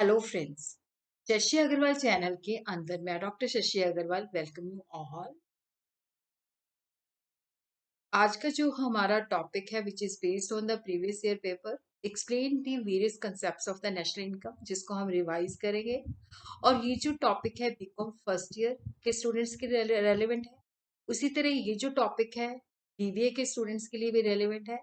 Hello friends. Shashi Agarwal channel के अंदर मैं doctor Shashi Agarwal welcome you all. आज का जो हमारा टॉपिक है which is based on the previous year paper explain the various concepts of the national income, जिसको हम रिवाइज करेंगे। और ये जो टॉपिक है बीकॉम फर्स्ट ईयर के स्टूडेंट्स के लिए रेलेवेंट है। उसी तरह ये जो टॉपिक है बीबीए के स्टूडेंट्स के लिए भी रेलेवेंट है।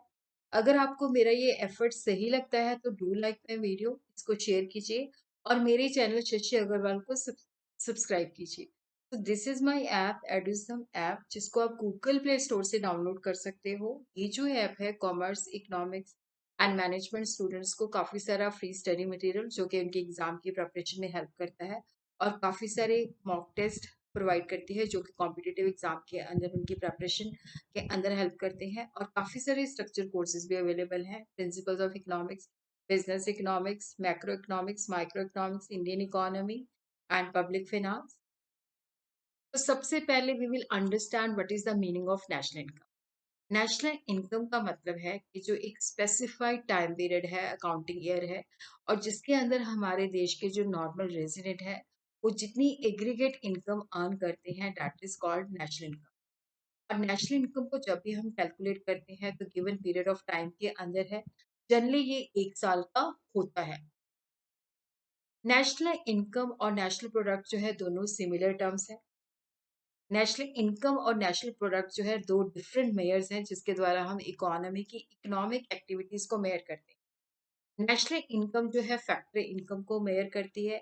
अगर आपको मेरा ये एफर्ट सही लगता है तो डू लाइक माई वीडियो, इसको शेयर कीजिए और मेरे चैनल शशि अग्रवाल को सब्सक्राइब कीजिए। तो this is my app Edusum app, जिसको आप गूगल प्ले स्टोर से डाउनलोड कर सकते हो। ये जो ऐप है commerce, economics and management students को काफी सारा फ्री स्टडी मटेरियल जो कि उनके एग्जाम की प्रिपरेशन में हेल्प करता है, और काफी सारे मॉक टेस्ट प्रोवाइड करती है जो कि कॉम्पिटिटिव एग्जाम के अंदर उनकी प्रिपरेशन के अंदर हेल्प करते हैं। और काफी सारे स्ट्रक्चर कोर्सेज भी अवेलेबल हैं, principles of economics, business economics, macro economics, micro economics, Indian economy and public finance. तो सबसे पहले we will understand what is the meaning of national income. National income का मतलब है कि जो एक स्पेसिफाइड टाइम पीरियड है, अकाउंटिंग ईयर है, और जिसके अंदर हमारे देश के जो नॉर्मल रेजिडेंट है वो जितनी एग्रीगेट इनकम अर्न करते हैं, that is called national income. और नेशनल इनकम को जब भी हम कैलकुलेट करते हैं तो गिवन पीरियड ऑफ टाइम के अंदर है, जनरली ये 1 साल का होता है। नेशनल इनकम और नेशनल प्रोडक्ट जो है दोनों सिमिलर टर्म्स है। नेशनल इनकम और नेशनल प्रोडक्ट जो है दो डिफरेंट मेयर्स हैं जिसके द्वारा हम इकोनॉमी की इकोनॉमिक एक्टिविटीज को मेयर करते हैं। नेशनल इनकम जो है फैक्ट्री इनकम को मेयर करती है।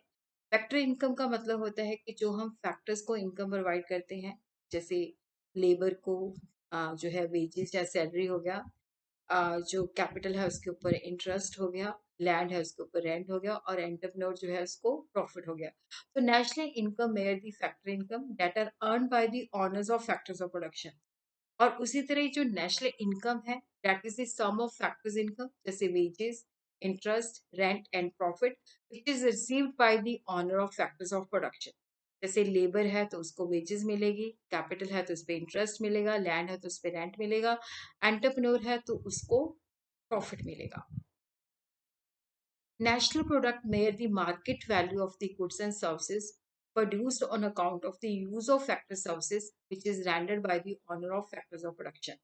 फैक्ट्री इनकम का मतलब होता है कि जो हम फैक्टर्स को इनकम प्रोवाइड करते हैं, जैसे लेबर को जो है वेजेस या सैलरी हो गया, जो कैपिटल है उसके ऊपर इंटरेस्ट हो गया, लैंड है उसके ऊपर रेंट हो गया, और एंटरप्रेन्योर जो है उसको प्रॉफिट हो गया। तो national income mere the factory income that are earn by the owners of factors of production. और उसी तरह जो नेशनल इनकम है that is the sum of factors income, जैसे wages, interest, rent and profit, which is received by the owner of factors of production. जैसे labour है तो उसको वेजेस मिलेगी, कैपिटल है तो उस पर इंटरेस्ट मिलेगा, लैंड है तो उस पर रेंट मिलेगा, एंटरप्रेन्योर है तो उसको प्रॉफिट मिलेगा। National product measure the market value of the goods and services produced on account of the use of factor services which is rendered by the owner of factors of production।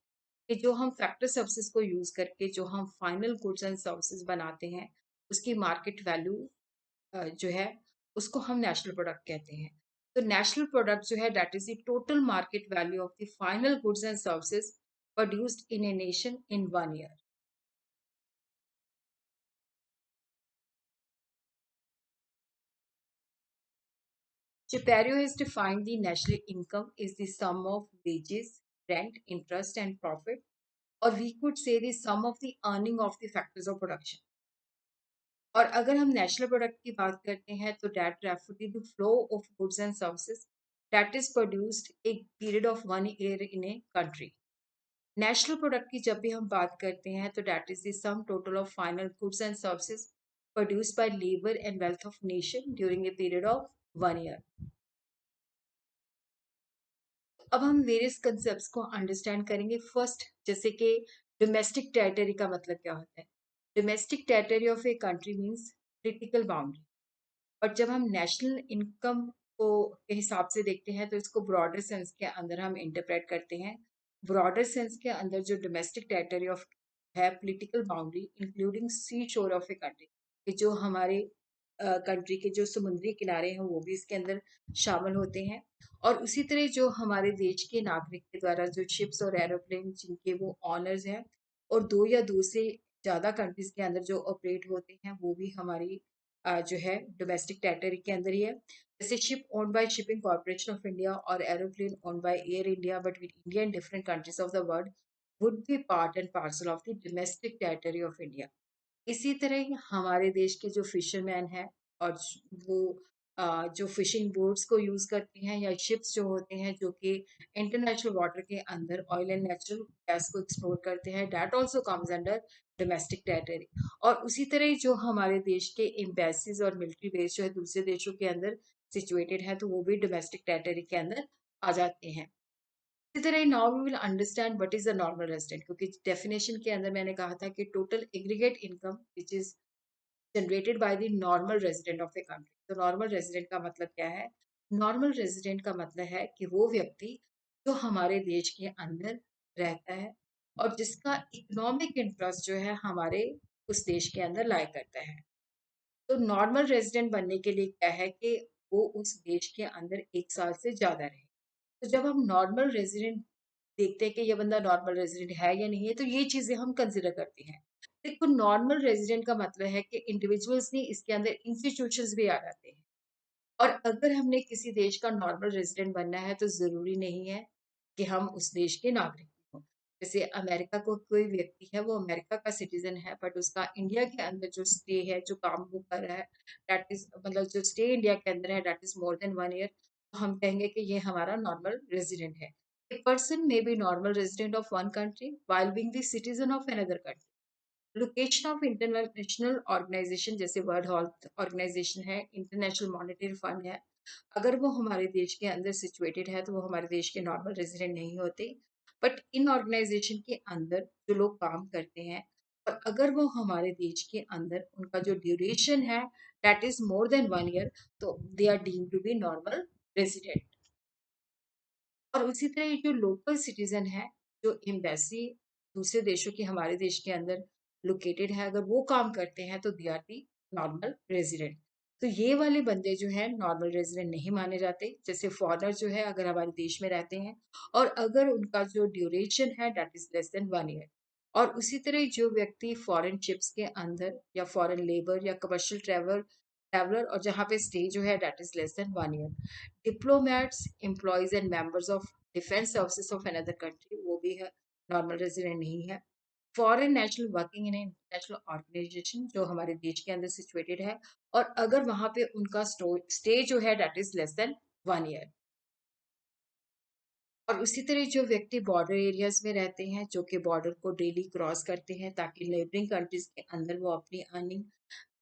कि जो हम factor services को use करके जो हम final goods and services बनाते हैं उसकी मार्केट वैल्यू जो है उसको हम नेशनल प्रोडक्ट कहते हैं। तो नेशनल प्रोडक्ट जो है that is the total market value of the final goods and services produced in a nation in 1 year. Chaperio has defined the national income is the sum of wages, rent, interest, and profit, or we could say the sum of the earning of the factors of production। और अगर हम national product की बात करते हैं तो that refer to the flow of goods and services that is produced a period of 1 year in a country. National product की जब भी हम बात करते हैं तो that is the sum total of final goods and services produced by labour and wealth of nation during a period of 1 year. अब हम वेरियस कंसेप्ट को अंडरस्टैंड करेंगे। फर्स्ट, जैसे कि डोमेस्टिक टेरिटरी का मतलब क्या होता है। Domestic territory of a country means critical boundary. और जब हम नेशनल इनकम को के हिसाब से देखते हैं तो इसको ब्रॉडर सेंस के अंदर हम इंटरप्रेट करते हैं। ब्रॉडर सेंस के अंदर जो डोमेस्टिक टेरिटरी ऑफ है पॉलिटिकल बाउंड्री इंक्लूडिंग सी शोर ऑफ ए कंट्री, कि जो हमारे कंट्री के जो समुद्री किनारे हैं वो भी इसके अंदर शामिल होते हैं। और उसी तरह जो हमारे देश के नागरिक के द्वारा जो शिप्स और एरोप्लेन जिनके वो ऑनर्स हैं और दो या दो से ज़्यादा कंट्रीज के अंदर जो ऑपरेट होते हैं वो भी हमारी जो है डोमेस्टिक टेरिटरी के अंदर ही है। जैसे ship owned by shipping corporation of India और aeroplane owned by Air India but with India in different countries of the world would be part and parcel of the domestic territory of India. इसी तरह ही हमारे देश के जो fisherman हैं और वो जो फिशिंग बोट्स को यूज करते हैं या शिप्स जो होते हैं जो कि इंटरनेशनल वाटर के अंदर ऑयल एंड नेचुरल गैस को एक्सप्लोर करते हैं, that also comes under domestic territory. और उसी तरह ही जो हमारे देश के एम्बेसीज और मिलिट्री बेस जो है दूसरे देशों के अंदर सिचुएटेड है तो वो भी डोमेस्टिक टेरिटरी के अंदर आ जाते हैं। इसी तरह now we will understand what is a normal resident, क्योंकि डेफिनेशन के अंदर मैंने कहा था कि total aggregate income which is generated by the normal resident of the country. तो नॉर्मल रेजिडेंट का मतलब क्या है? नॉर्मल रेजिडेंट का मतलब है कि वो व्यक्ति जो हमारे देश के अंदर रहता है और जिसका इकोनॉमिक इंटरेस्ट जो है हमारे उस देश के अंदर लाई करता है। तो नॉर्मल रेजिडेंट बनने के लिए क्या है कि वो उस देश के अंदर 1 साल से ज्यादा रहे। तो जब हम नॉर्मल रेजिडेंट देखते हैं कि ये बंदा नॉर्मल रेजिडेंट है या नहीं है, तो ये चीजें हम कंसिडर करते हैं। देखो, नॉर्मल रेजिडेंट का मतलब है कि इंडिविजुअल्स नहीं, इसके अंदर इंस्टीट्यूशंस भी आ जाते हैं। और अगर हमने किसी देश का नॉर्मल रेजिडेंट बनना है तो जरूरी नहीं है कि हम उस देश के नागरिक हों। जैसे अमेरिका को कोई व्यक्ति है, वो अमेरिका का सिटीजन है, बट उसका इंडिया के अंदर जो स्टे है, जो काम वो कर रहा है, दैट इज मतलब जो स्टे इंडिया के अंदर है, that is more than 1 year, तो हम कहेंगे कि ये हमारा नॉर्मल रेजिडेंट है। A person may be normal resident of one country while being the citizen of another country. Location of international organisation जैसे वर्ल्ड हेल्थ ऑर्गेनाइजेशन है, इंटरनेशनल मॉनेटरी फंड है, अगर वो हमारे देश के अंदर सिचुएटेड है तो वो हमारे देश के नॉर्मल रेजिडेंट नहीं होते। बट इन ऑर्गेनाइजेशन के अंदर जो लोग काम करते हैं और अगर वो हमारे देश के अंदर उनका जो ड्यूरेशन है that is more than 1 year, तो they are deemed to be normal resident. और उसी तरह ये जो लोकल सिटीजन है, जो एम्बेसी दूसरे देशों की हमारे देश के अंदर लोकेटेड है, अगर वो काम करते हैं तो they are the normal resident. तो ये वाले बंदे जो है नॉर्मल रेजिडेंट नहीं माने जाते। जैसे फॉरेनर जो है अगर हमारे देश में रहते हैं और अगर उनका जो ड्यूरेशन है that is less than 1 year. और उसी तरह जो व्यक्ति फॉरेन शिप्स के अंदर या फॉरेन लेबर या कमर्शियल ट्रैवलर और जहाँ पे स्टे जो है that is less than 1 year. Diplomats, employees and members of defence services of another country, वो भी है नॉर्मल रेजिडेंट नहीं है। Foreign national working in international organisation जो हमारे देश के अंदर सिचुएटेड है और अगर वहां पे उनका स्टे जो है that is less than 1 year. और उसी तरह जो व्यक्ति बॉर्डर एरियाज में रहते हैं, जो कि बॉर्डर को डेली क्रॉस करते हैं ताकि नेबरिंग कंट्रीज के अंदर वो अपनी अर्निंग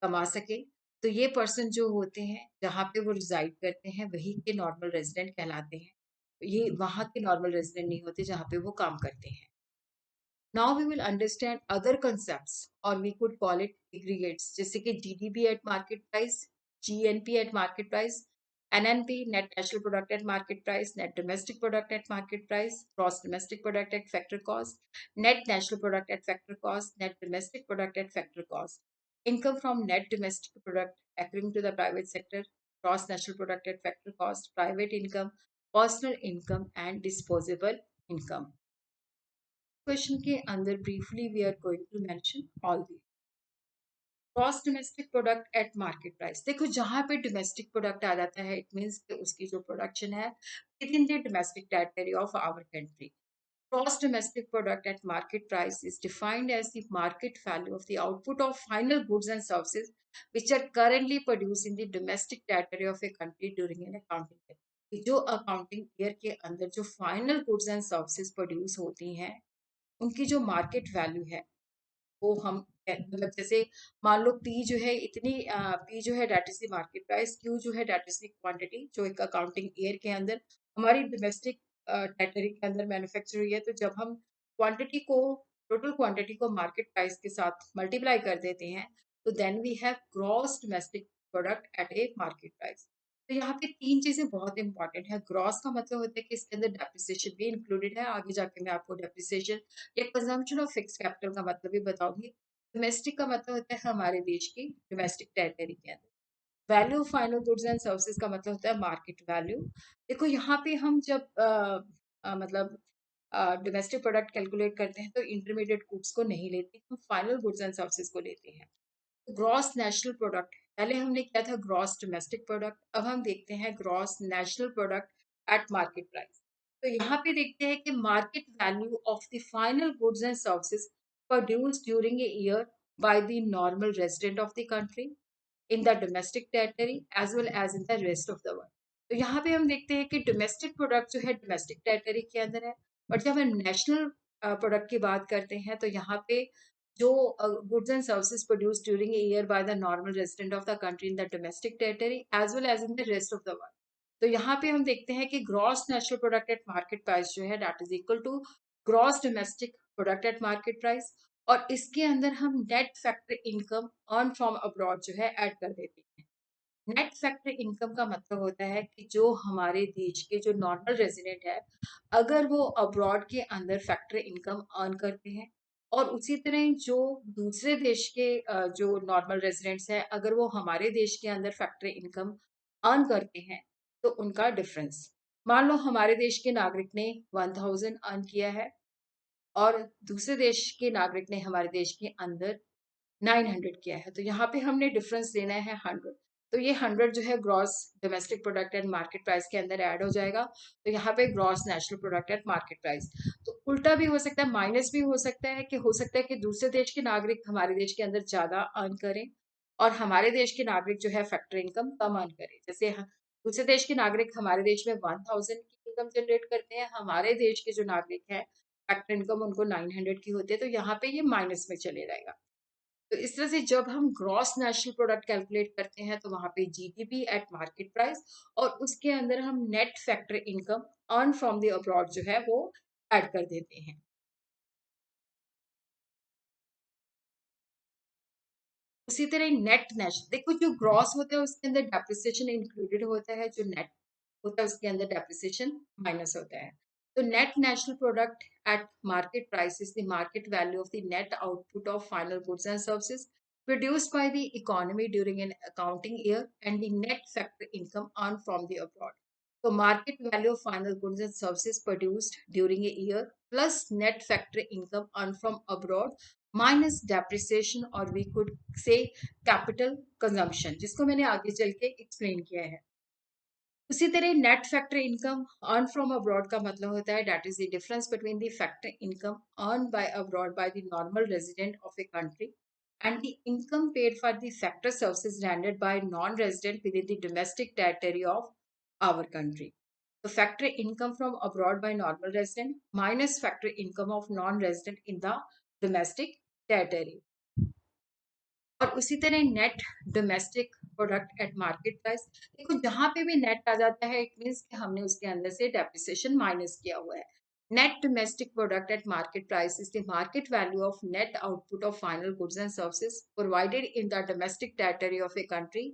कमा सके, तो ये पर्सन जो होते हैं जहाँ पे वो रिजाइड करते हैं वही के नॉर्मल रेजिडेंट कहलाते हैं। ये वहाँ के नॉर्मल रेजिडेंट नहीं होते जहाँ पे वो काम करते हैं। Now we will understand other concepts, or we could call it aggregates, जैसे कि GDP at market price, GNP at market price, NNP net national product at market price, net domestic product at market price, gross domestic product at factor cost, net national product at factor cost, net domestic product at factor cost, income from net domestic product accruing to the private sector, gross national product at factor cost, private income, personal income and disposable income। Question के अंदर briefly we are going to mention all the gross domestic product at market price. देखो, जहां पे domestic product आ जाता है it means कि उसकी जो प्रोडक्शन है within the domestic territory of our country. Gross domestic product at market price is defined as the market value of the output of final goods and services which are currently produced in the domestic territory of a country during an accounting year। कि जो accounting year के अंदर जो final goods and services produce होती हैं उनकी जो market value है वो हम मतलब जैसे मान लो पी जो है इतनी पी जो है that is the market price, Q जो है डेट इज द क्वांटिटी जो एक अकाउंटिंग ईयर के अंदर हमारी डोमेस्टिक टेरिटरी के अंदर मैन्युफैक्चर हुई है। तो जब हम क्वांटिटी को टोटल क्वांटिटी को मार्केट प्राइस के साथ मल्टीप्लाई कर देते हैं तो then we have gross domestic product at a market price. तो यहाँ पे तीन चीजें बहुत इंपॉर्टेंट है। ग्रॉस का मतलब होता है कि इसके अंदर डेप्रिसिएशन भी इंक्लूडेड है, आगे जाके मैं आपको डेप्रिसिएशन या कंजम्पशन ऑफ फिक्स कैपिटल का मतलब भी बताऊंगी। डोमेस्टिक का मतलब होता है हमारे देश की डोमेस्टिक टेरिटरी के अंदर। Value of final goods and services का मतलब होता है मार्केट वैल्यू। देखो, यहाँ पे हम जब मतलब डोमेस्टिक प्रोडक्ट कैलकुलेट करते हैं तो इंटरमीडिएट गुड्स को नहीं लेते, हम फाइनल गुड्स एंड सर्विसेज को लेते हैं। ग्रॉस नेशनल प्रोडक्ट, पहले हमने किया था ग्रॉस डोमेस्टिक प्रोडक्ट, अब हम देखते हैं gross national product at market price. तो यहाँ पे देखते हैं कि market value of the final goods and services produced during a year by the normal resident of the country in the domestic territory as well as in the rest of the world. तो यहाँ पे हम देखते हैं कि domestic product जो है domestic territory के अंदर है, बट जब हम नेशनल प्रोडक्ट की बात करते हैं तो यहाँ पे जो goods and services produced during a year by the normal resident of the country in the domestic territory as well as in the rest of the world। तो यहाँ पे हम देखते हैं कि gross national product at market price जो है that is equal to gross domestic product at market price. और इसके अंदर हम net factor income earn from abroad जो है ऐड कर देते हैं। नेट फैक्टर इनकम का मतलब होता है कि जो हमारे देश के जो नॉर्मल रेजिडेंट है, अगर वो अब्रॉड के अंदर फैक्टर इनकम अर्न करते हैं, और उसी तरह जो दूसरे देश के जो नॉर्मल रेजिडेंट्स हैं, अगर वो हमारे देश के अंदर फैक्टर इनकम अर्न करते हैं, तो उनका डिफरेंस। मान लो हमारे देश के नागरिक ने 1000 अर्न किया है, और दूसरे देश के नागरिक ने हमारे देश के अंदर 900 किया है, तो यहाँ पे हमने डिफरेंस लेना है 100। तो ये 100 जो है gross domestic product and market price के अंदर ऐड हो जाएगा। तो यहाँ पे gross national product and market price. तो उल्टा भी हो सकता है, माइनस भी हो सकता है कि दूसरे देश के नागरिक हमारे देश के अंदर ज्यादा अर्न करें, और हमारे देश के नागरिक जो है फैक्टर इनकम कम अर्न करें। जैसे दूसरे देश के नागरिक हमारे देश में 1000 की इनकम जनरेट करते हैं, हमारे देश के जो नागरिक हैं फैक्टर इनकम उनको 900 की होती है, तो यहाँ पे ये माइनस में चले जाएगा। तो इस तरह से जब हम ग्रॉस नेशनल प्रोडक्ट कैलकुलेट करते हैं, तो वहां पे जीडीपी एट मार्केट प्राइस, और उसके अंदर हम net factor income earn from the abroad जो है वो ऐड कर देते हैं। उसी तरह नेट नेशनल, देखो जो ग्रॉस होता है उसके अंदर डेप्रिसिएशन इंक्लूडेड होता है, जो नेट होता है उसके अंदर डेप्रिसिएशन माइनस होता है। तो net national product at market price is the market value of the net output of final goods and services produced by the economy during an accounting year, and the net factor income earned from the abroad. So market value of final goods and services produced during a year plus net factor income earned from abroad minus depreciation, or we could say capital consumption, जिसको मैंने आगे चल के explain किया है। उसी तरह net factor income earn from abroad का मतलब होता है that is the difference between the factor income earn by abroad bye the normal resident of a country and the income paid for the factor services rendered by non-resident within the domestic territory of our country. The factor income from abroad by normal resident minus factor income of non-resident in the domestic territory. और उसी तरह net domestic product at market price, देखो जहां पे भी net आ जाता है it means कि हमने उसके अंदर से डेप्रिसिएशन माइनस किया हुआ है। Net domestic product at market price is the market value of net output of final goods and services provided in the domestic territory of a country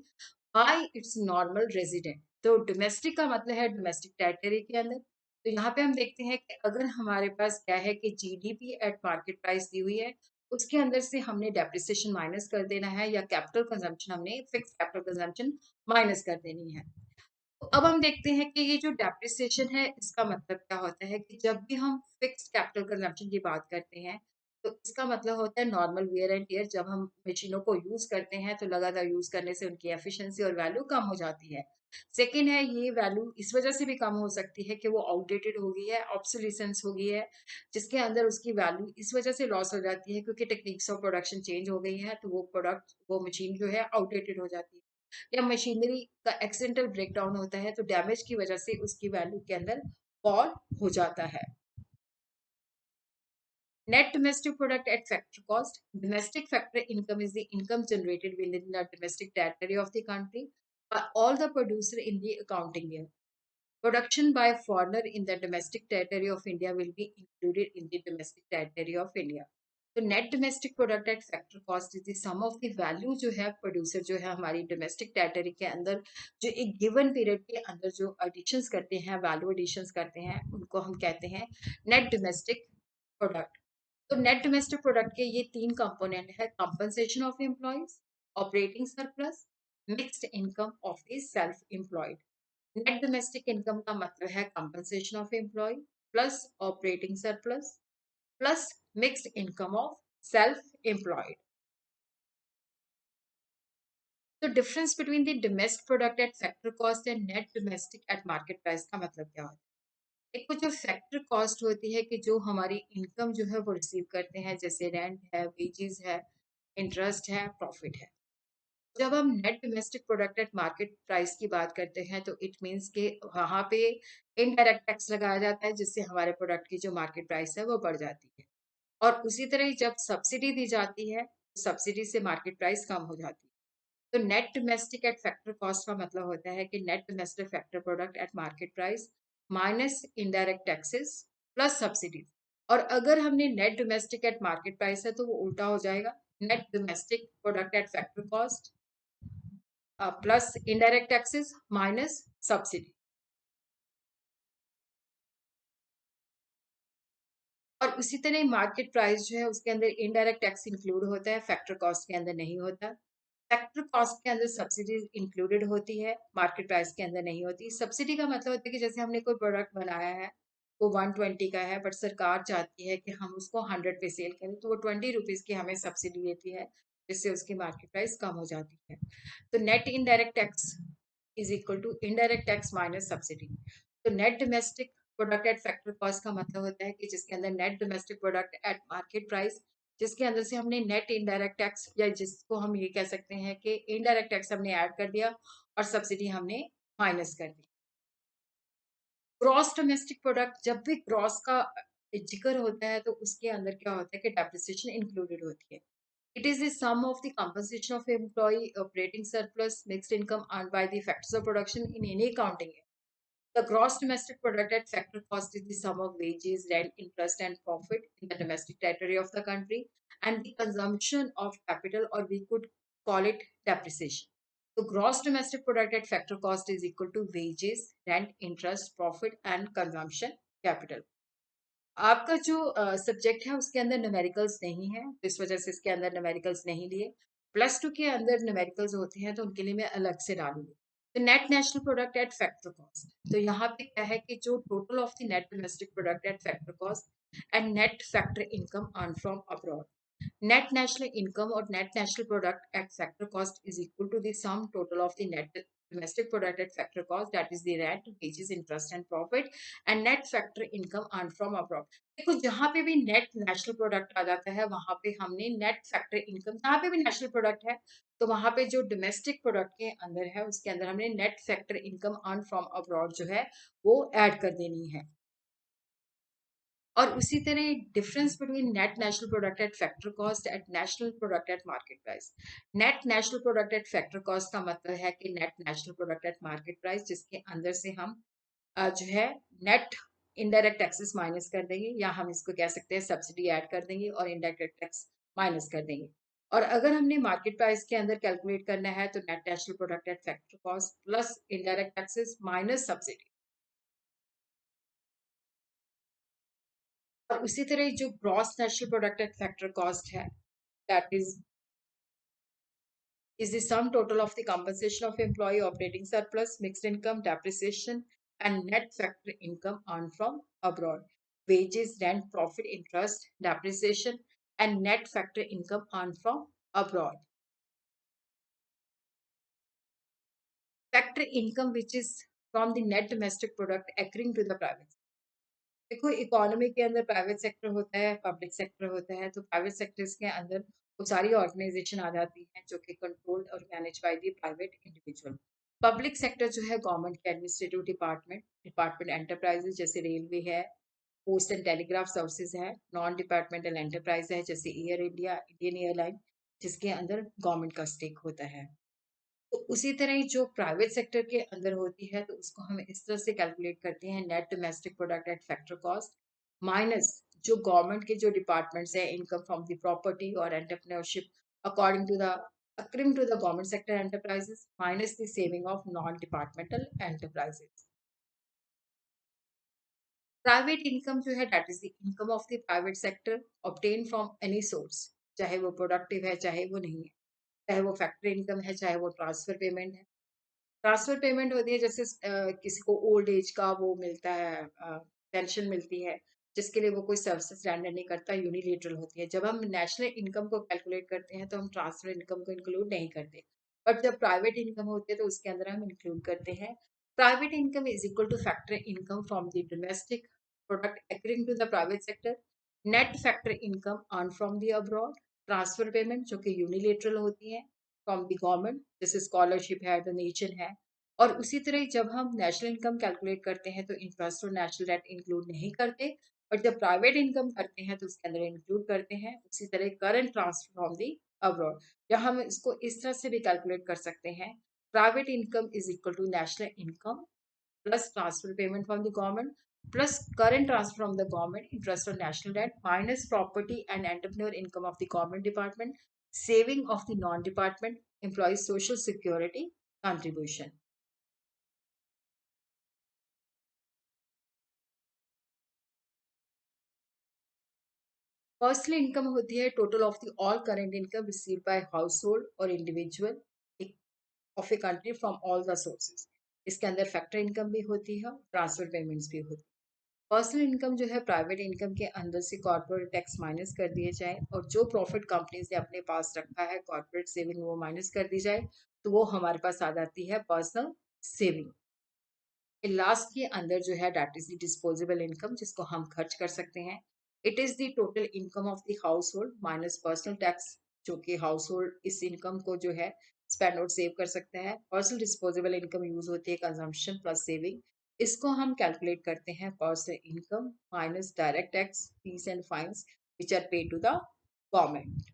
bye it's normal resident. तो domestic का मतलब है domestic territory के अंदर। तो यहाँ पे हम देखते हैं कि अगर हमारे पास क्या है कि जीडीपी एट मार्केट प्राइस दी हुई है, उसके अंदर से हमने डेप्रिसिएशन माइनस कर देना है, या कैपिटल कंजम्पशन हमने फिक्स कैपिटल कंजम्पशन माइनस कर देनी है। तो अब हम देखते हैं कि ये जो डेप्रिसिएशन है इसका मतलब क्या होता है कि जब भी हम फिक्स कैपिटल कंजम्पशन की बात करते हैं, तो इसका मतलब होता है नॉर्मल वेयर एंड टेयर। जब हम मशीनों को यूज करते हैं तो लगातार यूज करने से उनकी एफिशिएंसी और वैल्यू कम हो जाती है। सेकेंड है, ये वैल्यू इस वजह से भी कम हो सकती है कि वो आउटडेटेड हो गई है, ऑब्सोलीसेंस हो गई है, जिसके अंदर उसकी वैल्यू इस वजह से लॉस हो जाती है क्योंकि टेक्निक्स ऑफ प्रोडक्शन चेंज हो गई है, तो वो प्रोडक्ट वो मशीन जो है आउटडेटेड हो जाती है। या मशीनरी का एक्सीडेंटल ब्रेकडाउन होता है तो डैमेज की वजह से उसकी वैल्यू के अंदर फॉल हो जाता है। Net domestic product at factor cost. Domestic factor income is the income generated within the domestic territory of the country by all the producer in the accounting year. Production by a foreigner in the domestic territory of India will be included in the domestic territory of India. तो net domestic product at factor cost is the sum of the value जो है producer जो है हमारी domestic territory के अंदर जो एक गिवन पीरियड के अंदर जो एडिशंस करते हैं, वैल्यू एडिशंस करते हैं, उनको हम कहते हैं नेट डोमेस्टिक प्रोडक्ट। तो नेट डोमेस्टिक प्रोडक्ट के ये तीन कंपोनेंट है, compensation of employees, operating surplus, mixed income of the self employed. Net domestic income का मतलब है compensation of employee plus operating surplus plus mixed income of self employed. तो difference between the domestic product at factor cost and net domestic at market price का मतलब क्या होता है? एक तो जो फैक्टर कॉस्ट होती है कि जो हमारी इनकम जो है वो रिसीव करते हैं, जैसे रेंट है, वेजेस है, इंटरेस्ट है, प्रॉफिट है। जब हम net domestic product at market price की बात करते हैं तो इट मीन्स के वहां पे इनडायरेक्ट टैक्स लगाया जाता है, जिससे हमारे प्रोडक्ट की जो मार्केट प्राइस है वो बढ़ जाती है। और उसी तरह जब सब्सिडी दी जाती है, सब्सिडी से मार्केट प्राइस कम हो जाती है। तो net domestic eight factor cost का मतलब होता है कि net domestic factor product at market price minus indirect taxes plus subsidy. और अगर हमने net domestic at market price है तो वो उल्टा हो जाएगा, net domestic product eight factory cost plus indirect taxes minus subsidy. और उसी तरह मार्केट प्राइस जो है उसके अंदर इनडायरेक्ट टैक्स इंक्लूड होता है, फैक्टर कॉस्ट के अंदर नहीं होता। फैक्टर कॉस्ट के अंदर सब्सिडी इंक्लूडेड होती है, मार्केट प्राइस के अंदर नहीं होती। सब्सिडी का मतलब होता है कि जैसे हमने कोई प्रोडक्ट बनाया है, वो 120 का है, बट सरकार चाहती है कि हम उसको 100 पे सेल करें, तो वो 20 रुपीज की हमें सब्सिडी देती है, जिससे उसकी मार्केट प्राइस कम हो जाती है। तो net indirect tax is equal to indirect tax minus subsidy. तो net domestic product at factor cost का मतलब होता है कि जिसके अंदर net domestic product at market price, जिसके अंदर से हमने नेट इनडायरेक्ट टैक्स या जिसको हम ये कह सकते हैं कि इनडायरेक्ट टैक्स हमने ऐड कर दिया और सब्सिडी हमने माइनस कर दी। ग्रॉस डोमेस्टिक प्रोडक्ट, जब भी ग्रॉस का जिक्र होता है तो उसके अंदर क्या होता है कि डेप्रिसिएशन इंक्लूडेड होती है। It is the sum of the compensation of employee operating surplus, mixed income earned by the factors of production in any accounting year. The gross domestic product at factor cost is the sum of wages, rent, interest, and profit in the domestic territory of the country and the consumption of capital, or we could call it depreciation. The gross domestic product at factor cost is equal to wages, rent, interest, profit, and consumption capital. आपका जो subject है उसके अंदर numericals नहीं है, तो इस वजह से इसके अंदर न्यूमेरिकल्स नहीं लिए। +2 के अंदर न्यूमेरिकल्स होते हैं तो उनके लिए मैं अलग से डालूंगी। तो net national product at factor cost, तो यहाँ पे क्या है कि जो total of the net domestic product at factor cost and net factor income earn from abroad, net national income or net national product at factor cost is equal to the sum total of the net domestic product at factor cost, that is the rent, wages, interest and profit, and net factor income earned from abroad. देखो जहां पे भी net national product आ जाता है वहां पे हमने net factor income, जहां पे भी नेशनल प्रोडक्ट है तो वहां पे जो डोमेस्टिक प्रोडक्ट के अंदर है उसके अंदर हमने net factor income earn from abroad जो है वो ऐड कर देनी है। और उसी तरह difference between net national product at factor cost at national product at market price. Net national product at factor cost का मतलब है कि net national product at market price जिसके अंदर से हम जो है नेट इनडायरेक्ट टैक्सेस माइनस कर देंगे, या हम इसको कह सकते हैं सब्सिडी ऐड कर देंगे और इनडायरेक्ट टैक्स माइनस कर देंगे। और अगर हमने मार्केट प्राइस के अंदर कैलकुलेट करना है तो net national product at factor cost plus indirect taxes minus subsidy. और उसी तरह जो gross national product at factor cost है, that is the sum total of the compensation of employee operating surplus, mixed income, depreciation, and net factor income earned from abroad. Wages, rent, profit, interest, depreciation, and net factor income earned from abroad. Factor income, which is from the net domestic product accruing to the private. देखो economy के अंदर private sector होता है, public sector होता है। तो private sectors के अंदर वो सारी ऑर्गेनाइजेशन आ जाती हैं जो कि कंट्रोल्ड और manage by the private individual. Public sector जो है गवर्नमेंट के एडमिनिस्ट्रेटिव डिपार्टमेंट, डिपार्टमेंट एंटरप्राइजेज जैसे रेलवे है, पोस्ट एंड टेलीग्राफ सर्विसेज है, नॉन डिपार्टमेंटल एंटरप्राइज है जैसे एयर इंडिया, इंडियन एयरलाइन, जिसके अंदर गवर्नमेंट का स्टेक होता है। तो उसी तरह ही जो प्राइवेट सेक्टर के अंदर होती है तो उसको हम इस तरह से कैलकुलेट करते हैं, net domestic product at factor cost minus जो गवर्नमेंट के जो डिपार्टमेंट्स है, इनकम फ्रॉम द प्रॉपर्टी और entrepreneurship according to the accruing to the government sector enterprises minus the saving of non-departmental enterprises. Private income जो है that is the income of the private sector obtain from any source, चाहे वो productive है चाहे वो नहीं है, चाहे वो फैक्ट्री इनकम है चाहे वो ट्रांसफर पेमेंट है। ट्रांसफर पेमेंट होती है जैसे किसी को ओल्ड एज का वो मिलता है, पेंशन मिलती है, जिसके लिए वो कोई सर्विसेज रेंडर नहीं करता, यूनिलेटरल होती है। जब हम नेशनल इनकम को कैलकुलेट करते हैं तो हम ट्रांसफर इनकम को इंक्लूड नहीं करते, बट जब प्राइवेट इनकम होती है तो उसके अंदर हम इंक्लूड करते हैं। Private income is equal two factor income from the domestic product accruing to the private sector, net factor income earn from the abroad, transfer payment जो कि यूनिलेटरल होती है फ्रॉम द गवर्नमेंट जैसे स्कॉलरशिप है, donation है। और उसी तरह जब हम नेशनल इनकम कैलकुलेट करते हैं तो इंटरेस्ट और नेशनल डेट इंक्लूड नहीं करते, और जब प्राइवेट इनकम करते हैं तो उसके अंदर इंक्लूड करते हैं। उसी तरह current transfer from the abroad, या हम इसको इस तरह से भी कैलकुलेट कर सकते हैं, private income is equal to national income plus transfer payment from the government plus current transfer from the government, interest on national debt, minus property and entrepreneur income of the government department, saving of the non-department, employees social security contribution. Personal income होती है total of the all current income received by household और individual of a country from all the sources. इसके अंदर factor income भी होती है, transfer payments भी होती है। पर्सनल इनकम जो है प्राइवेट इनकम के अंदर से कॉर्पोरेट टैक्स माइनस कर दिए जाए और जो प्रॉफिट कंपनीज ने अपने पास रखा है कॉर्पोरेट सेविंग वो माइनस कर दी जाए, तो वो हमारे पास आ जाती है पर्सनल सेविंग। लास्ट के अंदर जो है that is the disposable income जिसको हम खर्च कर सकते हैं। It is the total income of the house hold minus personal tax, जो कि हाउस होल्ड इस इनकम को जो है स्पेंड और सेव कर सकते हैं। पर्सनल डिस्पोजेबल इनकम यूज होती है कंजम्पशन प्लस सेविंग। इसको हम कैलकुलेट करते हैं personal income minus direct tax, fees and fines which are paid to the government.